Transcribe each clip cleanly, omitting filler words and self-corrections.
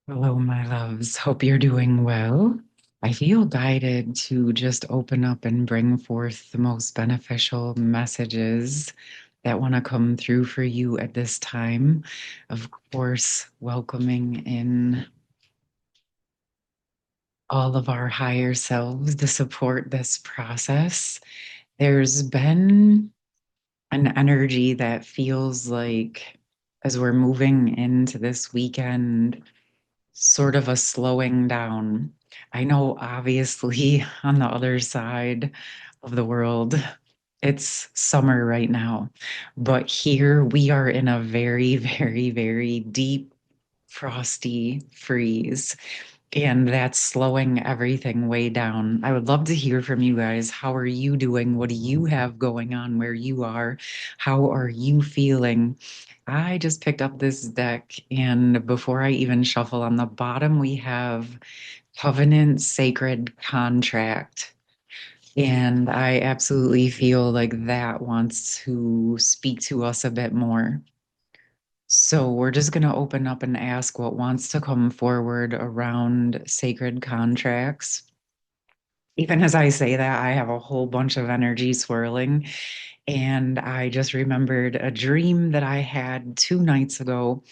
Hello, my loves. Hope you're doing well. I feel guided to just open up and bring forth the most beneficial messages that want to come through for you at this time. Of course, welcoming in all of our higher selves to support this process. There's been an energy that feels like, as we're moving into this weekend, sort of a slowing down. I know, obviously, on the other side of the world, it's summer right now, but here we are in a very, very, very deep, frosty freeze. And that's slowing everything way down. I would love to hear from you guys. How are you doing? What do you have going on where you are? How are you feeling? I just picked up this deck, and before I even shuffle, on the bottom, we have Covenant Sacred Contract. And I absolutely feel like that wants to speak to us a bit more. So we're just going to open up and ask what wants to come forward around sacred contracts. Even as I say that, I have a whole bunch of energy swirling. And I just remembered a dream that I had 2 nights ago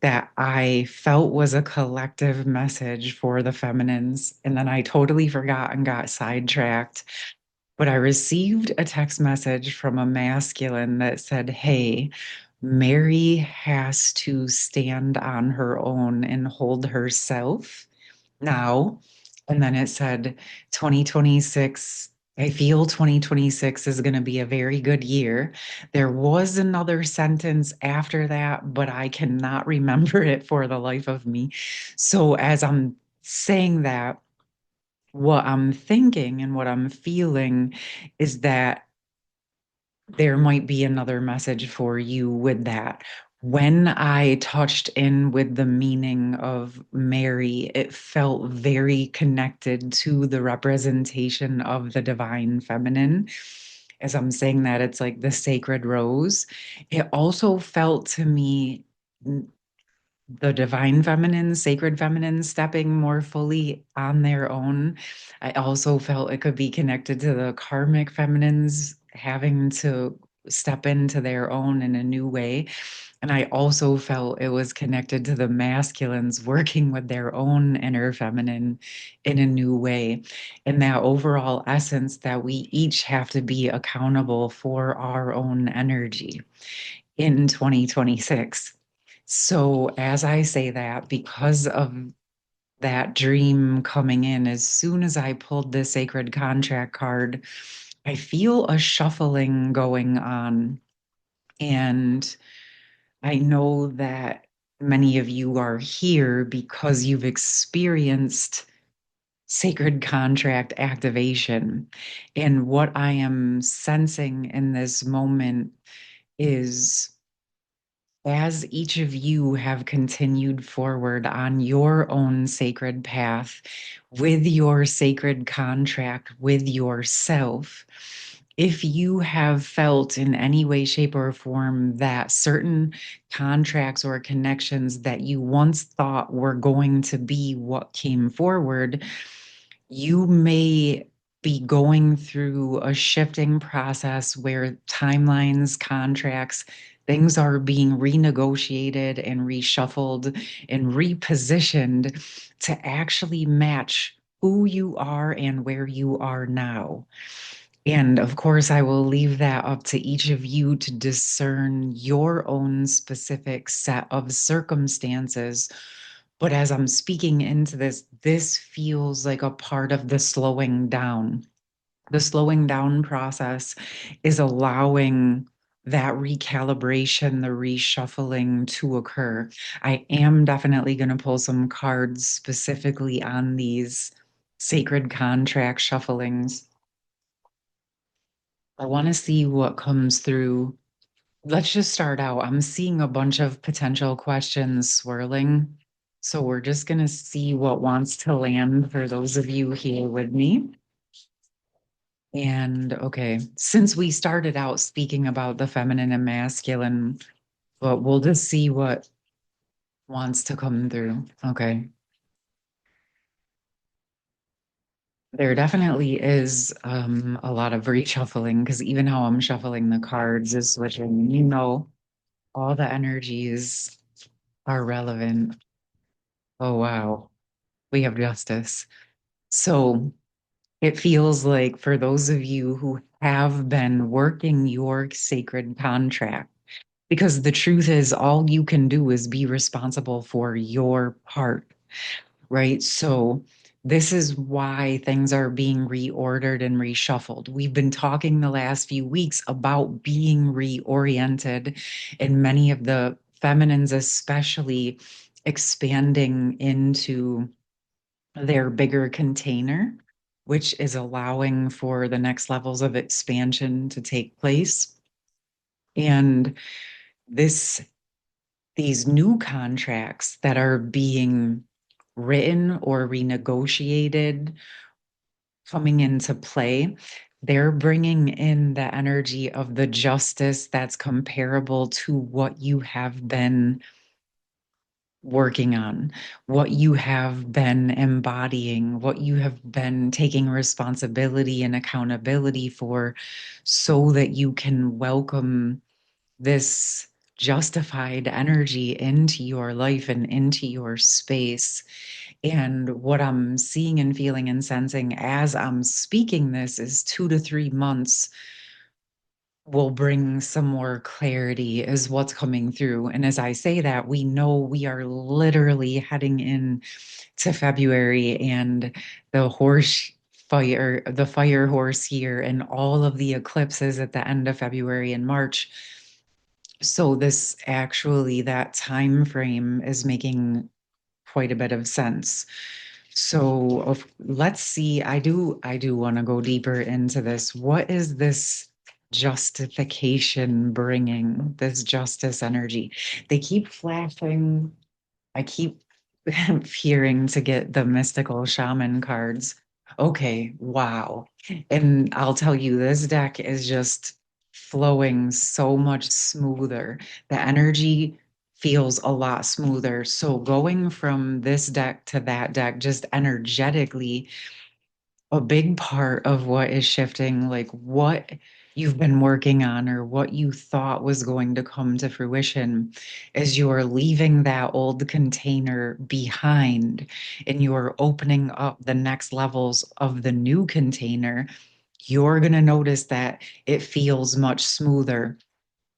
that I felt was a collective message for the feminines. And then I totally forgot and got sidetracked. But I received a text message from a masculine that said, "Hey, Mary has to stand on her own and hold herself now." And then it said, 2026, I feel 2026 is going to be a very good year. There was another sentence after that, but I cannot remember it for the life of me. So as I'm saying that, what I'm thinking and what I'm feeling is that there might be another message for you with that. When I touched in with the meaning of Mary, it felt very connected to the representation of the divine feminine. As I'm saying that, it's like the sacred rose. It also felt to me the divine feminine, sacred feminine stepping more fully on their own. I also felt it could be connected to the karmic feminines having to step into their own in a new way. And I also felt it was connected to the masculines working with their own inner feminine in a new way. And that overall essence that we each have to be accountable for our own energy in 2026. So, as I say that, because of that dream coming in, as soon as I pulled the sacred contract card, I feel a shuffling going on. And I know that many of you are here because you've experienced sacred contract activation. And what I am sensing in this moment is, as each of you have continued forward on your own sacred path with your sacred contract with yourself, if you have felt in any way, shape, or form that certain contracts or connections that you once thought were going to be what came forward, you may be going through a shifting process where timelines, contracts, things are being renegotiated and reshuffled and repositioned to actually match who you are and where you are now. And of course, I will leave that up to each of you to discern your own specific set of circumstances. But as I'm speaking into this, this feels like a part of the slowing down. The slowing down process is allowing that recalibration, the reshuffling to occur. I am definitely going to pull some cards specifically on these sacred contract shufflings. I want to see what comes through. Let's just start out. I'm seeing a bunch of potential questions swirling. So we're just going to see what wants to land for those of you here with me. And okay, since we started out speaking about the feminine and masculine, but we'll just see what wants to come through. Okay. There definitely is a lot of reshuffling because even how I'm shuffling the cards is switching. All the energies are relevant. Oh, wow. We have justice. So it feels like for those of you who have been working your sacred contract, because the truth is, all you can do is be responsible for your part, right? So this is why things are being reordered and reshuffled. We've been talking the last few weeks about being reoriented, and many of the feminines, especially expanding into their bigger container, which is allowing for the next levels of expansion to take place. And this these new contracts that are being written or renegotiated coming into play, they're bringing in the energy of the justice that's comparable to what you have been working on, what you have been embodying, what you have been taking responsibility and accountability for, so that you can welcome this justified energy into your life and into your space. And what I'm seeing and feeling and sensing as I'm speaking this is 2 to 3 months will bring some more clarity is what's coming through. And as I say that, we know we are literally heading in to February and the fire horse here and all of the eclipses at the end of February and March. So this actually, that time frame is making quite a bit of sense. So let's see. I do want to go deeper into this. What is this justification bringing? This justice energy. They keep flashing. I keep fearing to get the mystical shaman cards. Okay, wow. And I'll tell you, this deck is just flowing so much smoother. The energy feels a lot smoother. So going from this deck to that deck, just energetically, a big part of what is shifting, like what you've been working on or what you thought was going to come to fruition, is you're leaving that old container behind and you're opening up the next levels of the new container. You're going to notice that it feels much smoother.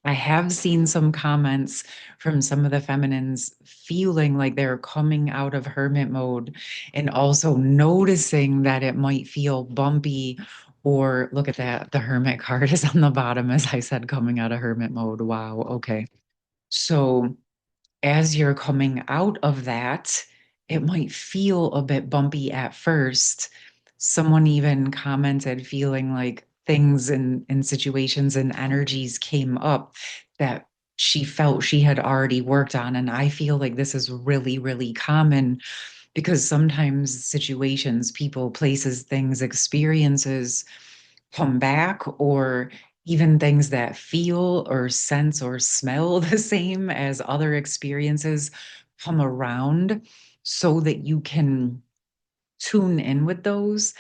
I have seen some comments from some of the feminines feeling like they're coming out of hermit mode and also noticing that it might feel bumpy. Or look at that, the hermit card is on the bottom, as I said, coming out of hermit mode. Wow. Okay. So as you're coming out of that, it might feel a bit bumpy at first. Someone even commented feeling like things and situations and energies came up that she felt she had already worked on. And I feel like this is really, really common because sometimes situations, people, places, things, experiences come back, or even things that feel or sense or smell the same as other experiences come around so that you can tune in with those.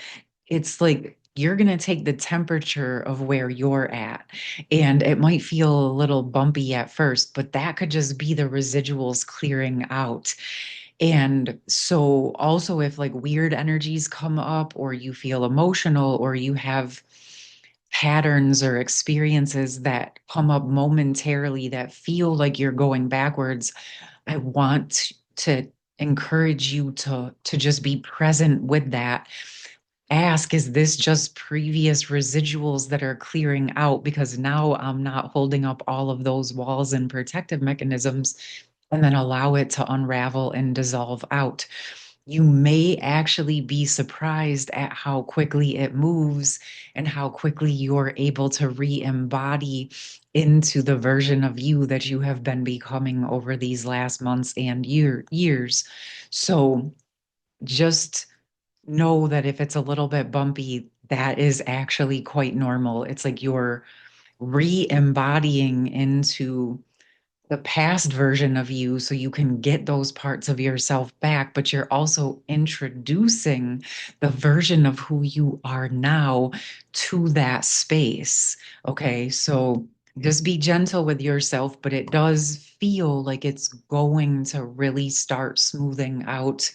It's like you're going to take the temperature of where you're at, and it might feel a little bumpy at first, but that could just be the residuals clearing out. And so also if like weird energies come up or you feel emotional or you have patterns or experiences that come up momentarily that feel like you're going backwards, I want to encourage you to just be present with that. Ask, is this just previous residuals that are clearing out? Because now I'm not holding up all of those walls and protective mechanisms, and then allow it to unravel and dissolve out. You may actually be surprised at how quickly it moves and how quickly you're able to re-embody into the version of you that you have been becoming over these last months and years. So just know that if it's a little bit bumpy, that is actually quite normal. It's like you're re-embodying into the past version of you so you can get those parts of yourself back, but you're also introducing the version of who you are now to that space. Okay, so just be gentle with yourself, but it does feel like it's going to really start smoothing out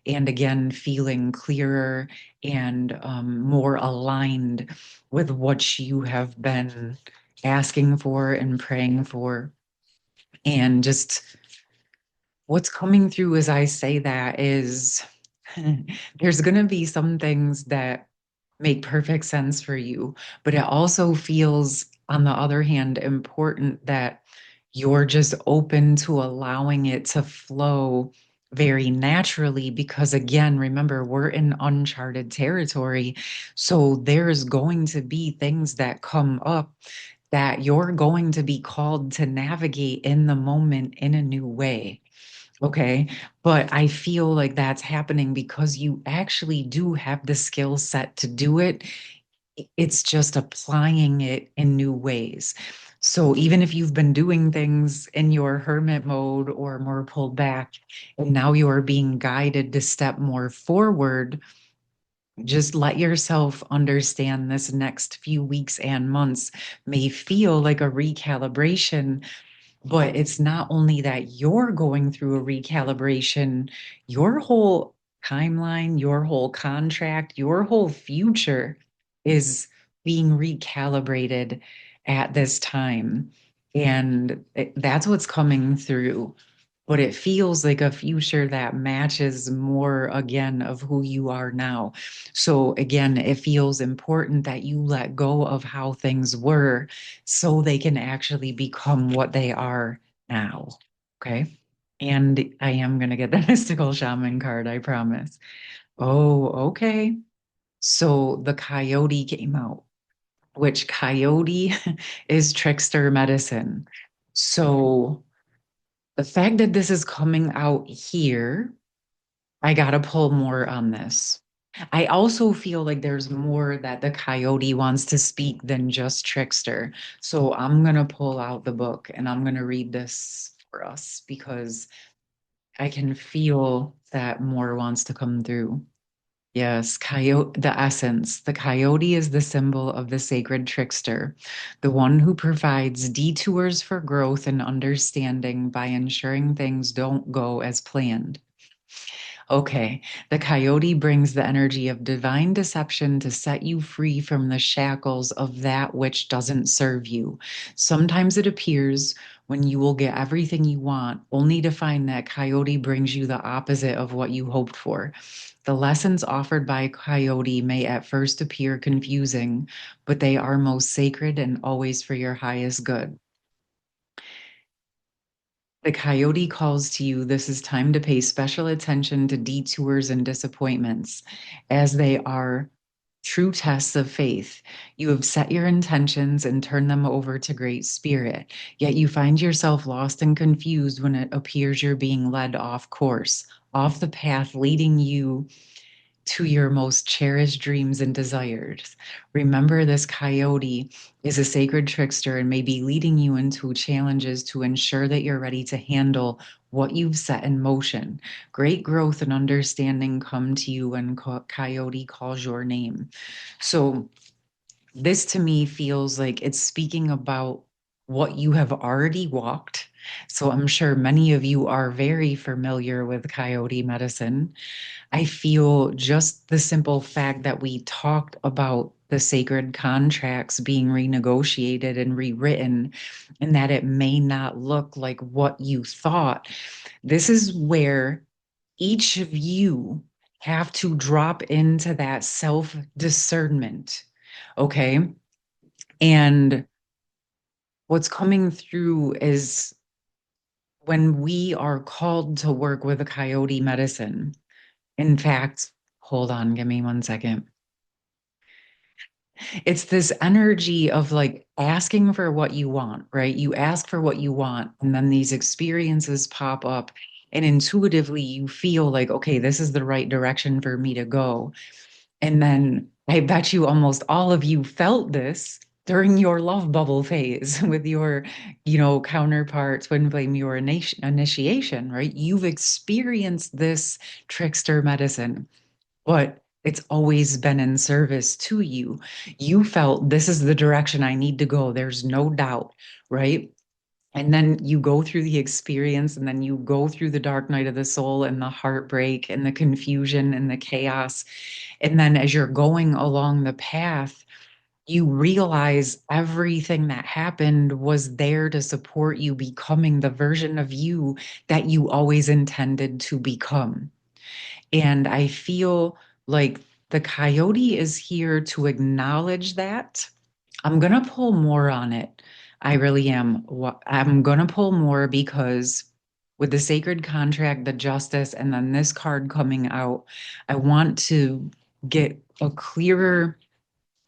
and again feeling clearer and more aligned with what you have been asking for and praying for. And just what's coming through as I say that is there's going to be some things that make perfect sense for you, but it also feels, on the other hand, important that you're just open to allowing it to flow very naturally because, again, remember, we're in uncharted territory. So there's going to be things that come up that you're going to be called to navigate in the moment in a new way. Okay. But I feel like that's happening because you actually do have the skill set to do it. It's just applying it in new ways. So even if you've been doing things in your hermit mode or more pulled back, and now you are being guided to step more forward, just let yourself understand this next few weeks and months may feel like a recalibration, but it's not only that you're going through a recalibration, your whole timeline, your whole contract, your whole future is being recalibrated at this time. And that's what's coming through, but it feels like a future that matches more again of who you are now. So again, it feels important that you let go of how things were so they can actually become what they are now. Okay. And I am going to get the mystical shaman card, I promise. Oh, okay. So the coyote came out, which coyote is trickster medicine. So the fact that this is coming out here, I gotta pull more on this. I also feel like there's more that the coyote wants to speak than just trickster. So I'm gonna pull out the book and I'm gonna read this for us because I can feel that more wants to come through. Yes, coyote, the essence. The coyote is the symbol of the sacred trickster, the one who provides detours for growth and understanding by ensuring things don't go as planned. Okay, the coyote brings the energy of divine deception to set you free from the shackles of that which doesn't serve you. Sometimes it appears when you will get everything you want, only to find that coyote brings you the opposite of what you hoped for. The lessons offered by Coyote may at first appear confusing, but they are most sacred and always for your highest good. The Coyote calls to you. This is time to pay special attention to detours and disappointments, as they are true tests of faith. You have set your intentions and turned them over to Great Spirit, yet you find yourself lost and confused when it appears you're being led off course, off the path leading you to your most cherished dreams and desires. Remember, this coyote is a sacred trickster and may be leading you into challenges to ensure that you're ready to handle what you've set in motion. Great growth and understanding come to you when coyote calls your name. So, this to me feels like it's speaking about what you have already walked. So, I'm sure many of you are very familiar with coyote medicine. I feel just the simple fact that we talked about the sacred contracts being renegotiated and rewritten, and that it may not look like what you thought. This is where each of you have to drop into that self discernment. Okay. And what's coming through is when we are called to work with a coyote medicine. In fact, hold on, give me 1 second. It's this energy of like asking for what you want, right? You ask for what you want, and then these experiences pop up, and intuitively you feel like, okay, this is the right direction for me to go. And then I bet you almost all of you felt this. during your love bubble phase with your, counterpart, twin flame, your initiation, right? You've experienced this trickster medicine, but it's always been in service to you. You felt this is the direction I need to go. There's no doubt, right? And then you go through the experience, and then you go through the dark night of the soul and the heartbreak and the confusion and the chaos. And then as you're going along the path, you realize everything that happened was there to support you becoming the version of you that you always intended to become. And I feel like the coyote is here to acknowledge that. I'm going to pull more on it. I really am. I'm going to pull more because with the sacred contract, the justice, and then this card coming out, I want to get a clearer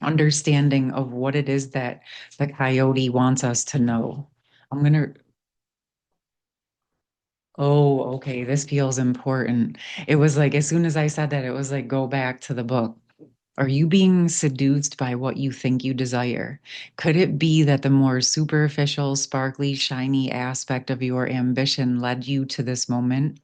understanding of what it is that the coyote wants us to know. I'm going to, oh, okay, this feels important. It was like, as soon as I said that, it was like, go back to the book. Are you being seduced by what you think you desire? Could it be that the more superficial, sparkly, shiny aspect of your ambition led you to this moment?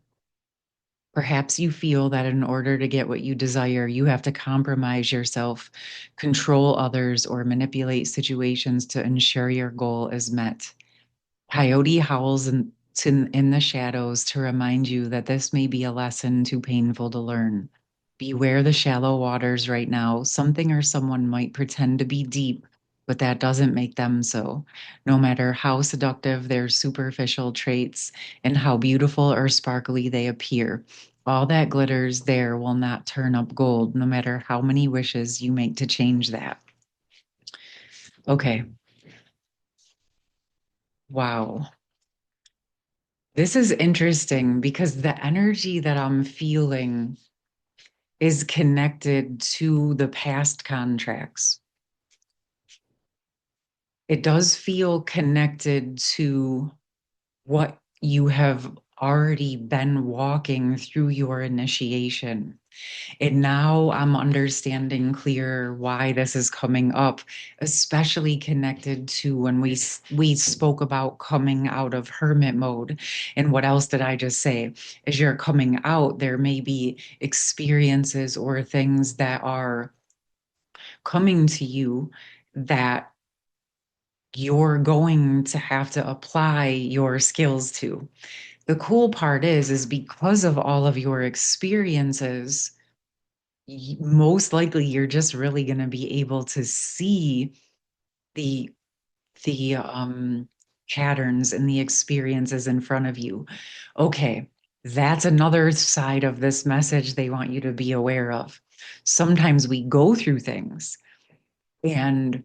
Perhaps you feel that in order to get what you desire, you have to compromise yourself, control others, or manipulate situations to ensure your goal is met. Coyote howls in the shadows to remind you that this may be a lesson too painful to learn. Beware the shallow waters right now. Something or someone might pretend to be deep, but that doesn't make them so. No matter how seductive their superficial traits and how beautiful or sparkly they appear, all that glitters there will not turn up gold, no matter how many wishes you make to change that. Okay. Wow. This is interesting because the energy that I'm feeling is connected to the past contracts. It does feel connected to what you have already been walking through your initiation. And now I'm understanding clearer why this is coming up, especially connected to when we spoke about coming out of hermit mode. And what else did I just say? As you're coming out, there may be experiences or things that are coming to you that you're going to have to apply your skills to. The cool part is because of all of your experiences, most likely you're just really going to be able to see the the patterns and the experiences in front of you. Okay, that's another side of this message they want you to be aware of. Sometimes we go through things, and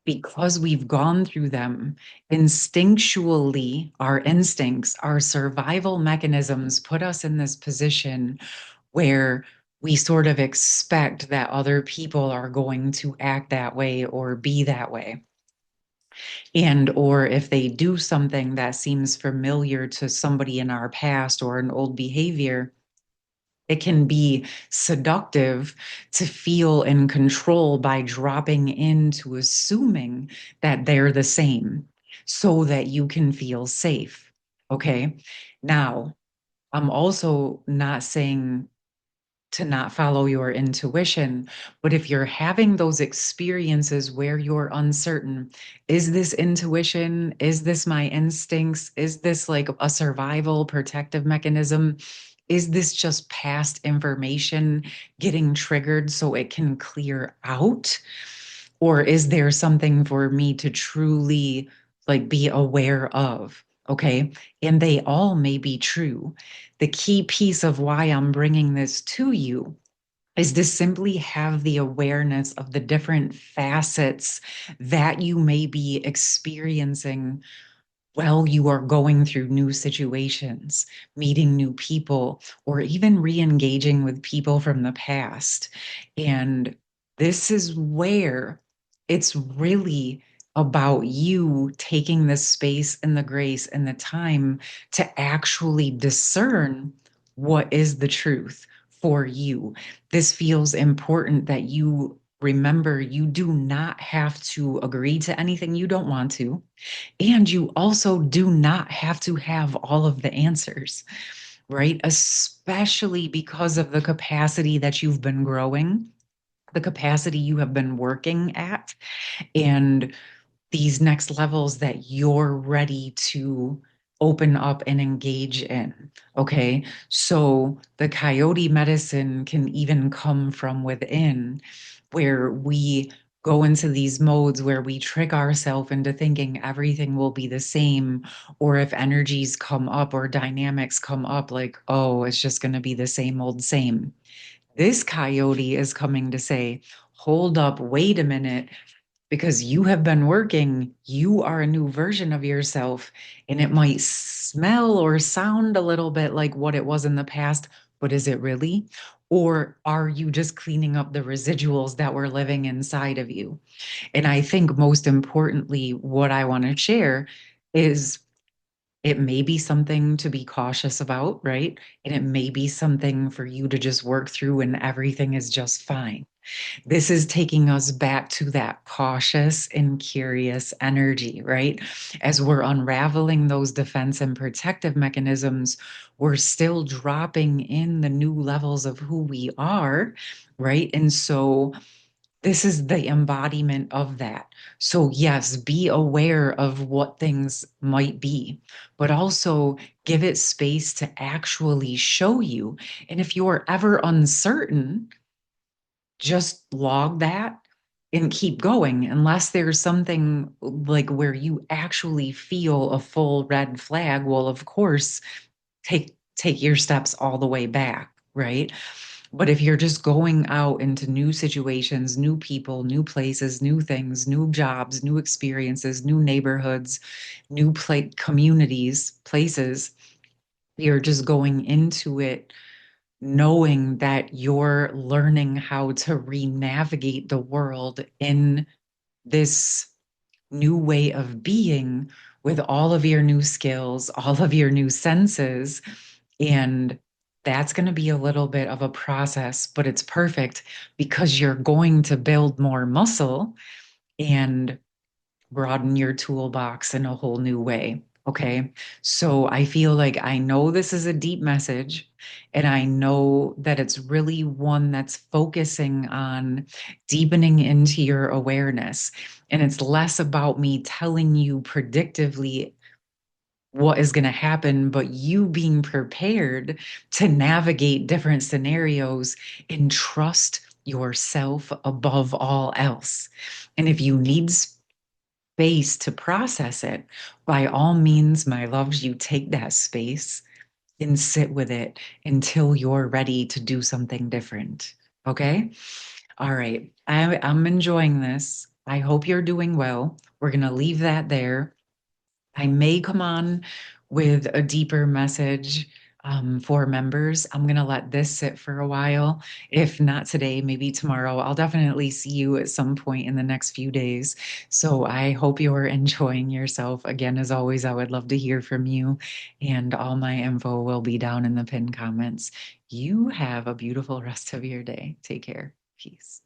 because we've gone through them, instinctually, our instincts, our survival mechanisms put us in this position where we sort of expect that other people are going to act that way or be that way. And or if they do something that seems familiar to somebody in our past or an old behavior, it can be seductive to feel in control by dropping into assuming that they're the same so that you can feel safe. Okay. Now, I'm also not saying to not follow your intuition. But if you're having those experiences where you're uncertain, is this intuition? Is this my instincts? Is this like a survival protective mechanism? Is this just past information getting triggered so it can clear out? Or is there something for me to truly like be aware of? Okay. And they all may be true. The key piece of why I'm bringing this to you is to simply have the awareness of the different facets that you may be experiencing while you are going through new situations, meeting new people, or even re engaging with people from the past. And this is where it's really about you taking the space and the grace and the time to actually discern what is the truth for you. This feels important that you remember, you do not have to agree to anything you don't want to. And you also do not have to have all of the answers, right? Especially because of the capacity that you've been growing, the capacity you have been working at, and these next levels that you're ready to open up and engage in. Okay. So the coyote medicine can even come from within, where we go into these modes where we trick ourselves into thinking everything will be the same. Or if energies come up or dynamics come up, like, oh, it's just going to be the same old same. This coyote is coming to say, hold up, wait a minute, because you have been working, you are a new version of yourself, and it might smell or sound a little bit like what it was in the past, but is it really? Or are you just cleaning up the residuals that were living inside of you? And I think most importantly, what I want to share is it may be something to be cautious about, right? And it may be something for you to just work through and everything is just fine. This is taking us back to that cautious and curious energy, right? As we're unraveling those defense and protective mechanisms, we're still dropping in the new levels of who we are, right? And so this is the embodiment of that. So, yes, be aware of what things might be, but also give it space to actually show you. And if you're ever uncertain, just log that and keep going unless there's something like where you actually feel a full red flag. Well, of course, take your steps all the way back, right? But if you're just going out into new situations, new people, new places, new things, new jobs, new experiences, new neighborhoods, communities, places, you're just going into it knowing that you're learning how to re-navigate the world in this new way of being with all of your new skills, all of your new senses. And that's going to be a little bit of a process, but it's perfect because you're going to build more muscle and broaden your toolbox in a whole new way. Okay. So I feel like I know this is a deep message, and I know that it's really one that's focusing on deepening into your awareness. And it's less about me telling you predictively what is going to happen, but you being prepared to navigate different scenarios and trust yourself above all else. And if you need space to process it, by all means, my loves, you take that space and sit with it until you're ready to do something different. Okay? All right. I'm enjoying this. I hope you're doing well. We're going to leave that there. I may come on with a deeper message for members. I'm going to let this sit for a while. If not today, maybe tomorrow. I'll definitely see you at some point in the next few days. So I hope you're enjoying yourself. Again, as always, I would love to hear from you. And all my info will be down in the pinned comments. You have a beautiful rest of your day. Take care. Peace.